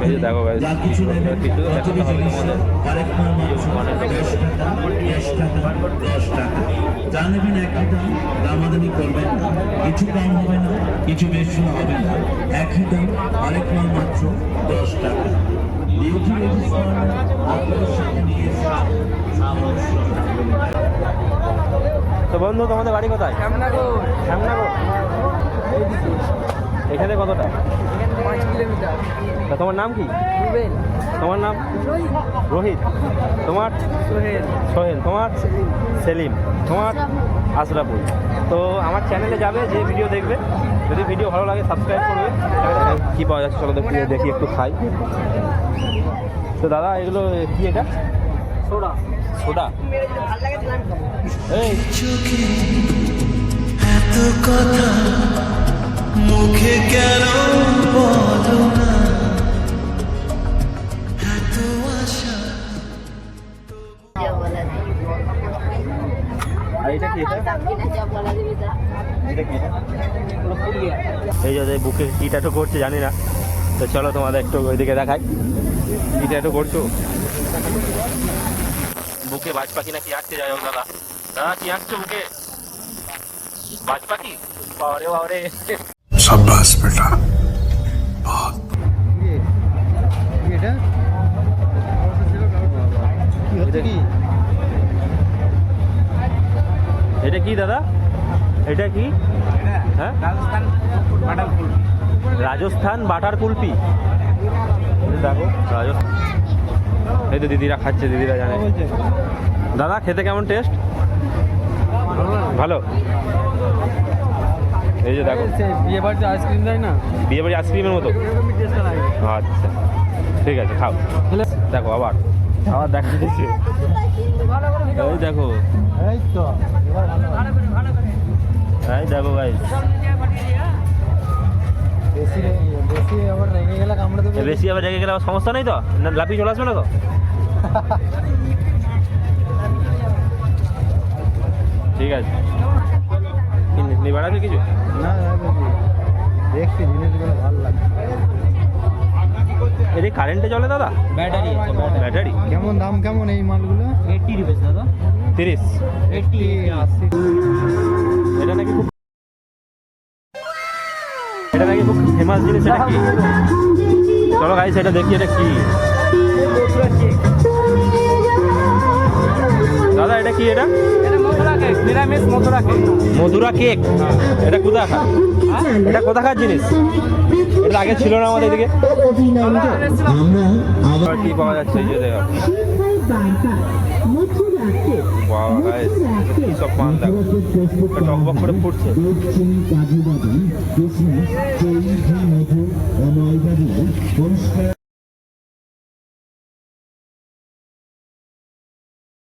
এই যে দেখো গাইস, কিছু দেখাতে হবে তোমাদের। যা নেবেন একই দাম, দামাদামি করবেন না, কিছু কম হবে না, কিছু বেশি হবে না, একই দাম, আরেক মাল মাত্র 10 টাকা। তো বন্ধু, তোমাদের বাড়ি কোথায়? শ্যামনগর। এখানে কতটা? 5 কিলোমিটার। তা তোমার নাম কি? রুবেল। তোমার নাম? রোহিত। তোমার? সোহেল। সোহেল। তোমার? সেলিম। তোমার? আশরাফুল। তো আমার চ্যানেলে যাবে, যে ভিডিও দেখবে, যদি ভিডিও ভালো লাগে সাবস্ক্রাইব করবে। কি পাওয়া যাচ্ছে চলো দেখি, একটু খাই। তো দাদা, এগুলো কি? এটা সোডা। সোডা। এই এত কথা মুখে কেন বলো না, এত আশা। আর এটা কি? এটা কি? এই যে বুকে কি ট্যাটু করছে জানি না, তো চলো তোমাদের একটু ওইদিকে দেখাই। কি ট্যাটু করছো? বুকে বাজ পাখি না কি আঁকতে যাই হোক। দাদা দাদা, কি আঁকছো বুকে? বাজ পাখি? বাবারে বাবারে। शाबाश बेटा। এটা কি দাদা? এটা কি? হ্যাঁ, রাজস্থান বাটার কুলফি। দেখো রাজস্থান। এই তো দিদিরা খাচ্ছে, দিদিরা জানে। দাদা, খেতে কেমন টেস্ট? ভালো। এই যে দেখো, বিয়ে বাড়িতে আইসক্রিম দেয় না, বিয়ে বাড়ি আইসক্রিমের মতো। আচ্ছা ঠিক আছে, খাও। দেখো আবার দেখা দিচ্ছে। এই দেখো, এই তো এই দেখো গাইস, বেশি আবার রেগে গেলে কামড়ে দেবে। বেশি আবার রেগে গেলে আবার সমস্যা নেই তো? লাফিয়ে চলে আসবে না তো? ঠিক আছে। নিবার আছে কিছু? না দেখছি জিনিসগুলো ভালো লাগে। এটা কারেন্টে চলে দাদা? ব্যাটারি। ব্যাটারি কেমন দাম, কেমন এই মালগুলো? 80 রুপিস দাদা। 30। 80 80। এটা নাকি খুব ফেমাস জিনিস। এটা কি? চলো গাইস, এটা দেখি এটা কি। দাদা এটা কি? এটা মথুরা কেক, নিরামিষ মথুরা কেক। মধুরা কেক? এটা কোথাকার? এটা কোথাকার জিনিস? এটা আগে ছিল না আমাদের এদিকে। কি পাওয়া যাচ্ছে? এই যে দেখো, বাবা গাইস, কি সব পান দেখো, টকবক করে ফুটছে।